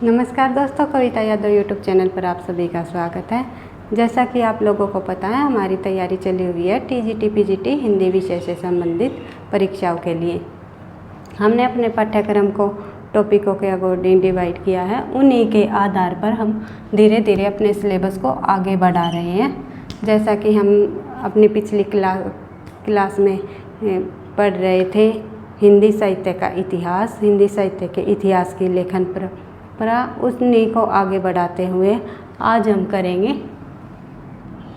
नमस्कार दोस्तों, कविता Yadav YouTube channel पर आप सभी का स्वागत है। जैसा कि आप लोगों को पता है, हमारी तैयारी चली हुई है टीजीटी पीजीटी हिंदी विषय से संबंधित परीक्षाओं के लिए। हमने अपने पाठ्यक्रम को टॉपिकों के अकॉर्डिंग डिवाइड किया है। उन्हीं के आधार पर हम धीरे धीरे अपने सिलेबस को आगे बढ़ा रहे हैं। जैसा कि हम अपनी पिछली क्लास में पढ़ रहे थे हिंदी साहित्य का इतिहास, हिंदी साहित्य के इतिहास की लेखन परंपरा, उन्हीं को आगे बढ़ाते हुए आज हम करेंगे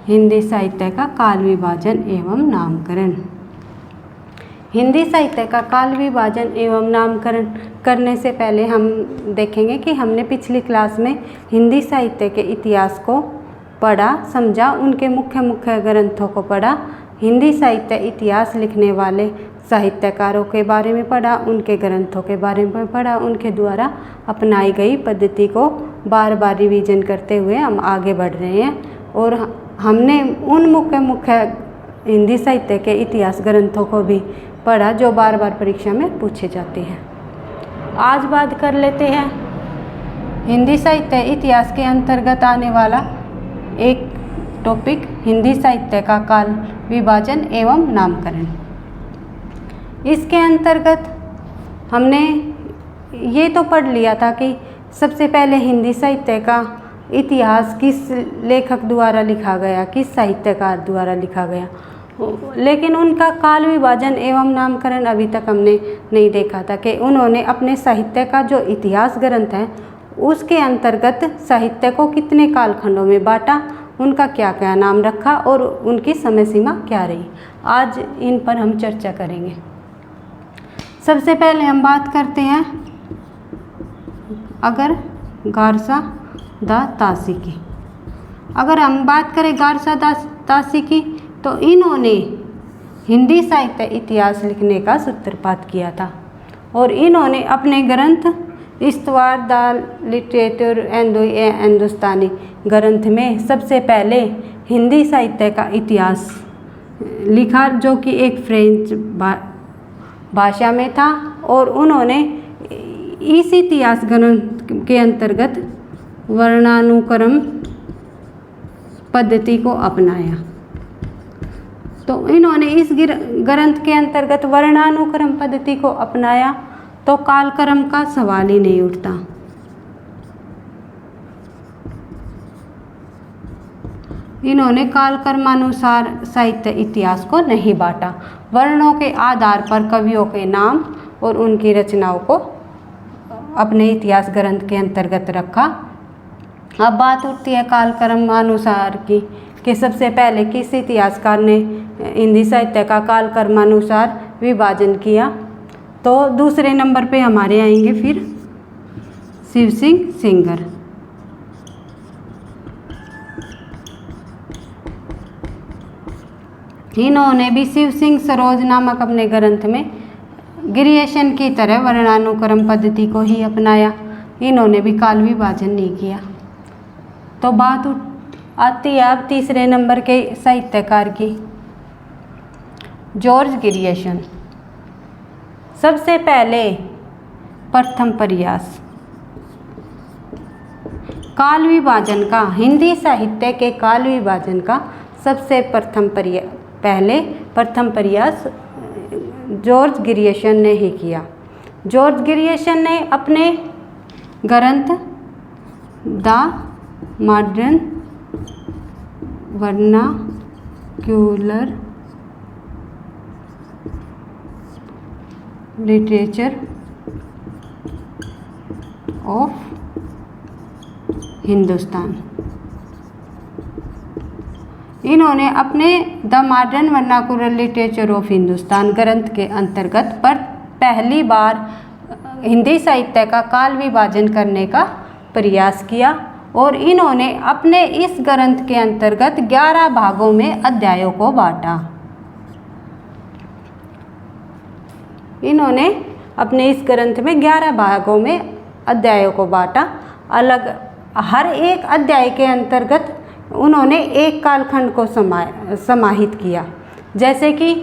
हिंदी साहित्य का काल विभाजन एवं नामकरण। हिंदी साहित्य का काल विभाजन एवं नामकरण करने से पहले हम देखेंगे कि हमने पिछली क्लास में हिंदी साहित्य के इतिहास को पढ़ा, समझा, उनके मुख्य ग्रंथों को पढ़ा, हिंदी साहित्य इतिहास लिखने वाले साहित्यकारों के बारे में पढ़ा, उनके ग्रंथों के बारे में पढ़ा, उनके द्वारा अपनाई गई पद्धति को बार बार रिवीजन करते हुए हम आगे बढ़ रहे हैं। और हमने उन मुख्य हिंदी साहित्य के इतिहास ग्रंथों को भी पढ़ा जो बार बार परीक्षा में पूछे जाते हैं। आज बात कर लेते हैं हिंदी साहित्य इतिहास के अंतर्गत आने वाला एक टॉपिक, हिंदी साहित्य का काल विभाजन एवं नामकरण। इसके अंतर्गत हमने ये तो पढ़ लिया था कि सबसे पहले हिंदी साहित्य का इतिहास किस लेखक द्वारा लिखा गया, किस साहित्यकार द्वारा लिखा गया, लेकिन उनका काल विभाजन एवं नामकरण अभी तक हमने नहीं देखा था कि उन्होंने अपने साहित्य का जो इतिहास ग्रंथ है उसके अंतर्गत साहित्य को कितने कालखंडों में बांटा, उनका क्या क्या नाम रखा और उनकी समय सीमा क्या रही। आज इन पर हम चर्चा करेंगे। सबसे पहले हम बात करते हैं अगर गारसा दा तासी की। अगर हम बात करें गारसा दा तासी की तो इन्होंने हिंदी साहित्य इतिहास लिखने का सूत्रपात किया था और इन्होंने अपने ग्रंथ इस्तवार दा लिटरेचर हिंदुस्तानी ग्रंथ में सबसे पहले हिंदी साहित्य का इतिहास लिखा, जो कि एक फ्रेंच भाषा में था। और उन्होंने इस इतिहास ग्रंथ के अंतर्गत वर्णानुक्रम पद्धति को अपनाया। तो इन्होंने इस ग्रंथ के अंतर्गत वर्णानुक्रम पद्धति को अपनाया तो कालक्रम का सवाल ही नहीं उठता। इन्होंने कालक्रमानुसार साहित्य इतिहास को नहीं बांटा, वर्णों के आधार पर कवियों के नाम और उनकी रचनाओं को अपने इतिहास ग्रंथ के अंतर्गत रखा। अब बात उठती है कालक्रमानुसार की कि सबसे पहले किस इतिहासकार ने हिंदी साहित्य का कालक्रमानुसार विभाजन किया। तो दूसरे नंबर पे हमारे आएंगे फिर शिव सिंह सेंगर। इन्होंने भी शिव सिंह सरोज नामक अपने ग्रंथ में ग्रीयेशन की तरह वर्णानुक्रम पद्धति को ही अपनाया। इन्होंने भी काल विभाजन नहीं किया। तो बात आती है अब तीसरे नंबर के साहित्यकार की, जॉर्ज ग्रीयेशन। सबसे पहले प्रथम प्रयास काल विभाजन का, हिंदी साहित्य के काल विभाजन का सबसे प्रथम प्रयास जॉर्ज ग्रीयेशन ने ही किया। जॉर्ज ग्रीयेशन ने अपने ग्रंथ the modern vernacular literature of Hindustan, इन्होंने अपने the modern vernacular literature of Hindustan ग्रंथ के अंतर्गत पर पहली बार हिंदी साहित्य का काल विभाजन करने का प्रयास किया और इन्होंने अपने इस ग्रंथ के अंतर्गत 11 भागों में अध्यायों को बांटा। इन्होंने अपने इस ग्रंथ में 11 भागों में अध्यायों को बांटा। अलग हर एक अध्याय के अंतर्गत उन्होंने एक कालखंड को समाहित किया। जैसे कि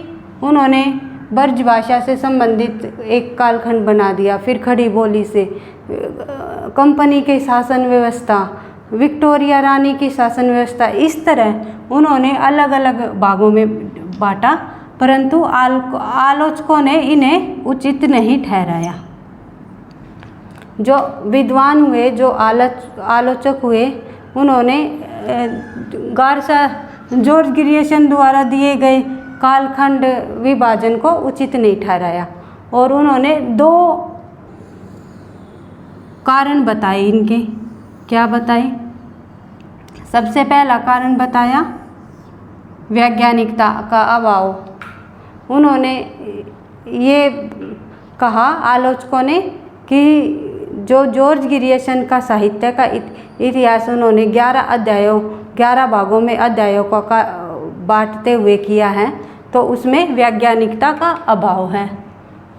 उन्होंने ब्रजभाषा से संबंधित एक कालखंड बना दिया, फिर खड़ी बोली से कंपनी के शासन व्यवस्था, विक्टोरिया रानी की शासन व्यवस्था, इस तरह उन्होंने अलग अलग भागों में बांटा, परंतु आलोचकों ने इन्हें उचित नहीं ठहराया। जो विद्वान हुए, जो आलोचक हुए, उन्होंने जॉर्ज ग्रियर्सन द्वारा दिए गए कालखंड विभाजन को उचित नहीं ठहराया और उन्होंने 2 कारण बताए इनके। क्या बताए? सबसे पहला कारण बताया वैज्ञानिकता का अभाव। उन्होंने ये कहा आलोचकों ने कि जो जॉर्ज ग्रियर्सन का साहित्य का इतिहास उन्होंने 11 भागों में अध्यायों का बांटते हुए किया है, तो उसमें वैज्ञानिकता का अभाव है।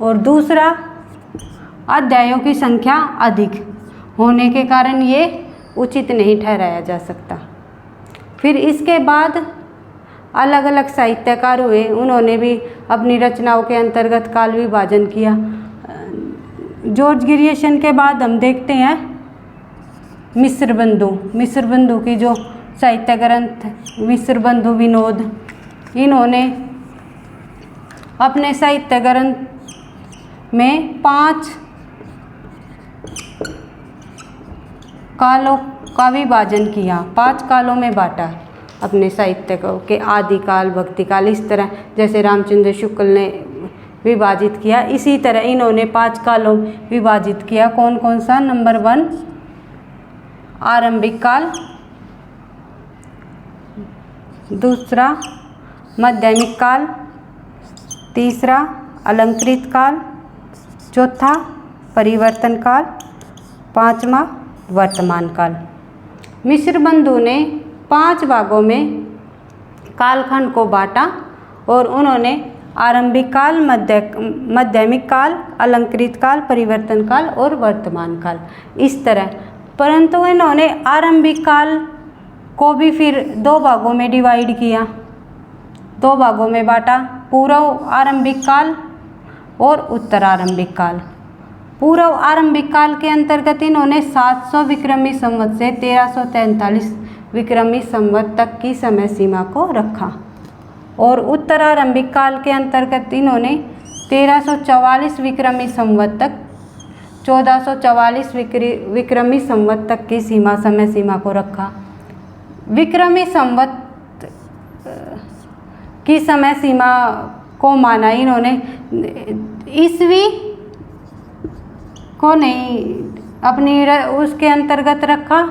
और दूसरा, अध्यायों की संख्या अधिक होने के कारण ये उचित नहीं ठहराया जा सकता। फिर इसके बाद अलग अलग साहित्यकार हुए, उन्होंने भी अपनी रचनाओं के अंतर्गत काल विभाजन किया। जॉर्ज ग्रियर्सन के बाद हम देखते हैं मिस्र बंधु की जो साहित्य ग्रंथ मिस्र बंधु विनोद, इन्होंने अपने साहित्य ग्रंथ में 5 कालों का विभाजन किया, 5 कालों में बांटा अपने साहित्य को के आदिकाल, भक्तिकाल, इस तरह जैसे रामचंद्र शुक्ल ने विभाजित किया, इसी तरह इन्होंने 5 कालों विभाजित किया। कौन कौन सा? नंबर 1 आरंभिक काल, दूसरा माध्यमिक काल, तीसरा अलंकृत काल, चौथा परिवर्तन काल, 5वां वर्तमान काल। मिस्र बंधु ने 5 भागों में कालखंड को बांटा और उन्होंने आरंभिक काल, माध्यमिक काल, अलंकृत काल, परिवर्तन काल और वर्तमान काल, इस तरह। परंतु इन्होंने आरंभिक काल को भी फिर 2 भागों में डिवाइड किया, 2 भागों में बांटा, पूर्व आरंभिक काल और उत्तर आरंभिक काल। पूर्व आरंभिक काल के अंतर्गत इन्होंने 700 विक्रमी संवत से 1343 विक्रमी संवत तक की समय सीमा को रखा और उत्तर आरंभिक काल के अंतर्गत इन्होंने 1344 विक्रमी संवत तक 1444 विक्रमी संवत तक की समय सीमा को रखा। विक्रमी संवत की समय सीमा को माना इन्होंने, ईस्वी को नहीं अपनी उसके अंतर्गत रखा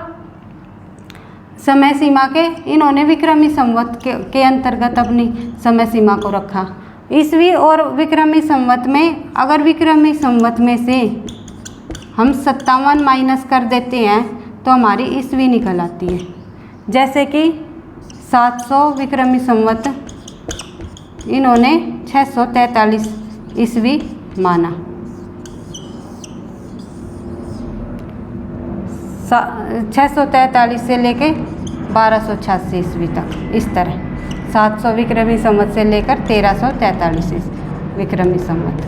समय सीमा के, इन्होंने विक्रमी संवत के अंतर्गत अपनी समय सीमा को रखा। ईस्वी और विक्रमी संवत में, अगर विक्रमी संवत में से हम 57 माइनस कर देते हैं तो हमारी ईस्वी निकल आती है। जैसे कि 700 विक्रमी संवत इन्होंने 643 ईस्वी माना, 643 से लेके 1286 ईस्वी तक, इस तरह 700 विक्रमी संवत से लेकर 1343 विक्रमी संवत।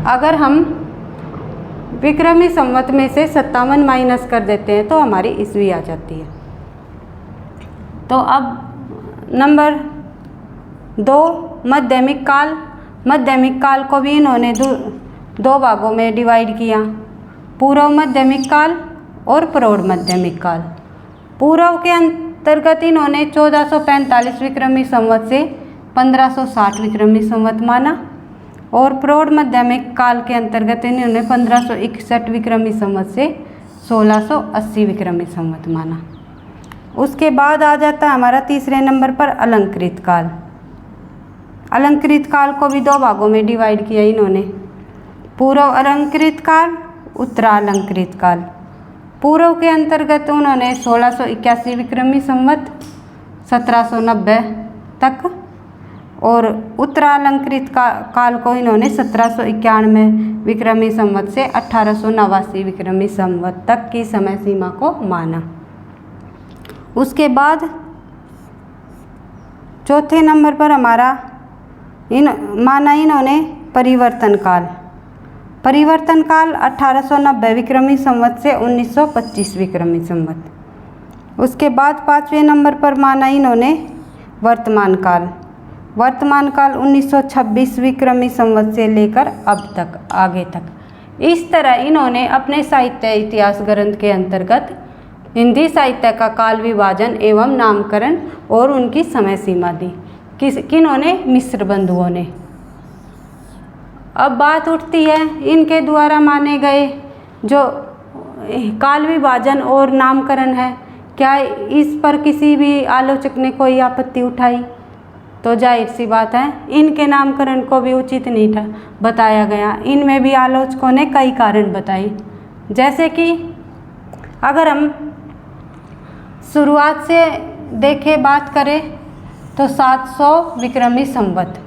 अगर हम विक्रमी संवत में से 57 माइनस कर देते हैं तो हमारी ईस्वी आ जाती है। तो अब नंबर 2 माध्यमिक काल। माध्यमिक काल को भी इन्होंने 2 भागों में डिवाइड किया, पूर्व माध्यमिक काल और प्रौढ़ माध्यमिक काल। पूर्व के अंतर्गत इन्होंने 1445 विक्रमी संवत से 1560 विक्रमी संवत माना और प्रौढ़ माध्यमिक काल के अंतर्गत इन्होंने 1561 विक्रमी संवत से 1680 विक्रमी संवत माना। उसके बाद आ जाता है हमारा तीसरे नंबर पर अलंकृत काल। अलंकृत काल को भी 2 भागों में डिवाइड किया इन्होंने, पूर्व अलंकृत काल, उत्तरालंकृत काल। पूर्व के अंतर्गत उन्होंने 1681 विक्रमी संवत 1790 तक और उत्तरालंकृत काल को इन्होंने 1791 विक्रमी संवत से 1889 विक्रमी संवत तक की समय सीमा को माना। उसके बाद चौथे नंबर पर हमारा माना इन्होंने परिवर्तन काल। परिवर्तन काल 1890 विक्रमी संवत से 1925 विक्रमी संवत। उसके बाद 5वें नंबर पर माना इन्होंने वर्तमान काल। वर्तमान काल 1926 विक्रमी संवत से लेकर अब तक, आगे तक। इस तरह इन्होंने अपने साहित्य इतिहास ग्रंथ के अंतर्गत हिंदी साहित्य का काल विभाजन एवं नामकरण और उनकी समय सीमा दी। किन्होंने? मिश्र बंधुओं ने। अब बात उठती है इनके द्वारा माने गए जो काल विभाजन और नामकरण है, क्या इस पर किसी भी आलोचक ने कोई आपत्ति उठाई? तो जाहिर सी बात है इनके नामकरण को भी उचित नहीं था बताया गया। इनमें भी आलोचकों ने कई कारण बताए, जैसे कि अगर हम शुरुआत से देखें, बात करें तो 700 विक्रमी संवत,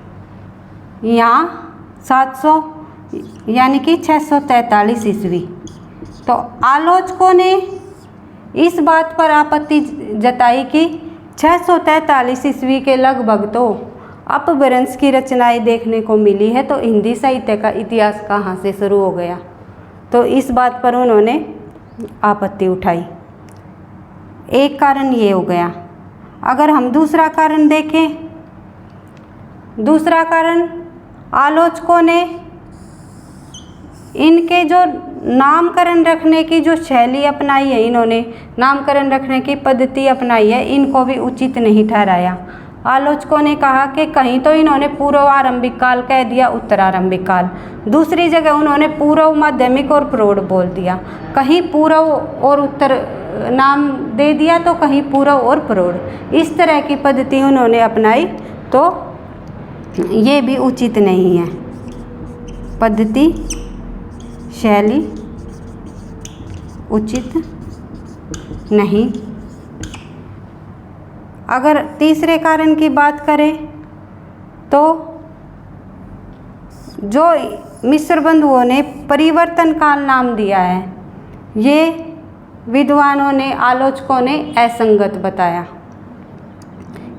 यहाँ 700 यानी कि 643 ईस्वी। तो आलोचकों ने इस बात पर आपत्ति जताई कि 643 ईस्वी के लगभग तो अपभ्रंश की रचनाएं देखने को मिली है, तो हिंदी साहित्य का इतिहास कहाँ से शुरू हो गया? तो इस बात पर उन्होंने आपत्ति उठाई। एक कारण ये हो गया। अगर हम दूसरा कारण देखें, दूसरा कारण आलोचकों ने इनके जो नामकरण रखने की जो शैली अपनाई है, इन्होंने नामकरण रखने की पद्धति अपनाई है, इनको भी उचित नहीं ठहराया। आलोचकों ने कहा कि कहीं तो इन्होंने पूर्व आरंभिक काल कह दिया, उत्तर आरंभिक काल, दूसरी जगह उन्होंने पूर्व माध्यमिक और प्रौढ़ बोल दिया, कहीं पूर्व और उत्तर नाम दे दिया तो कहीं पूर्व और प्रौढ़। इस तरह की पद्धति उन्होंने अपनाई, तो ये भी उचित नहीं है। पद्धति शैली उचित नहीं। अगर तीसरे कारण की बात करें तो जो मिश्र बंधुओं ने परिवर्तन काल नाम दिया है, ये विद्वानों ने, आलोचकों ने असंगत बताया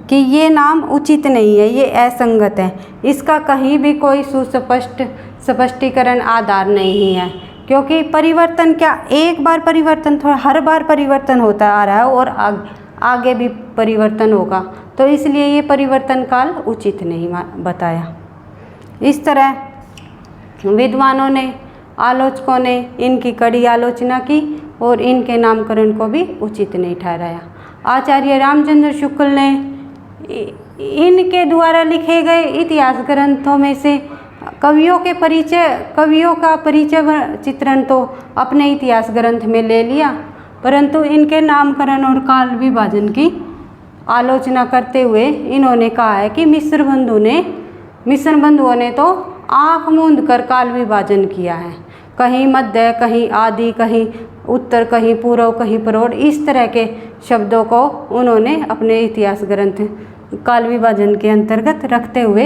कि ये नाम उचित नहीं है, ये असंगत है, इसका कहीं भी कोई सुस्पष्ट स्पष्टीकरण आधार नहीं है। क्योंकि परिवर्तन क्या एक बार परिवर्तन, थोड़ा हर बार परिवर्तन होता आ रहा है और आगे भी परिवर्तन होगा, तो इसलिए ये परिवर्तन काल उचित नहीं बताया। इस तरह विद्वानों ने, आलोचकों ने इनकी कड़ी आलोचना की और इनके नामकरण को भी उचित नहीं ठहराया। आचार्य रामचंद्र शुक्ल ने इनके द्वारा लिखे गए इतिहास ग्रंथों में से कवियों का परिचय चित्रण तो अपने इतिहास ग्रंथ में ले लिया, परंतु इनके नामकरण और काल विभाजन की आलोचना करते हुए इन्होंने कहा है कि मिश्र बंधुओं ने तो आँख मूंद कर काल विभाजन किया है, कहीं मध्य, कहीं आदि, कहीं उत्तर, कहीं पूर्व, कहीं प्रौढ़, इस तरह के शब्दों को उन्होंने अपने इतिहास ग्रंथ काल विभाजन के अंतर्गत रखते हुए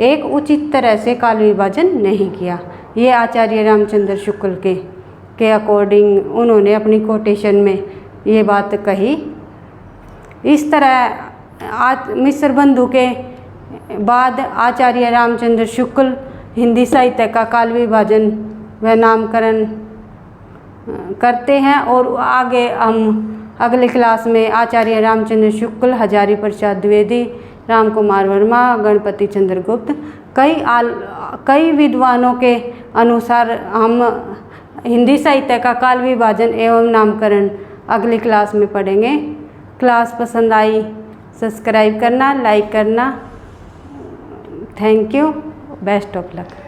एक उचित तरह से काल विभाजन नहीं किया। ये आचार्य रामचंद्र शुक्ल के अकॉर्डिंग उन्होंने अपनी कोटेशन में ये बात कही। इस तरह मिश्र बंधु के बाद आचार्य रामचंद्र शुक्ल हिंदी साहित्य का काल विभाजन व नामकरण करते हैं, और आगे हम अगले क्लास में आचार्य रामचंद्र शुक्ल, हजारी प्रसाद द्विवेदी, राम कुमार वर्मा, गणपति चंद्र गुप्त, कई विद्वानों के अनुसार हम हिंदी साहित्य का काल विभाजन एवं नामकरण अगली क्लास में पढ़ेंगे। क्लास पसंद आई सब्सक्राइब करना, लाइक करना। Thank you, best of luck.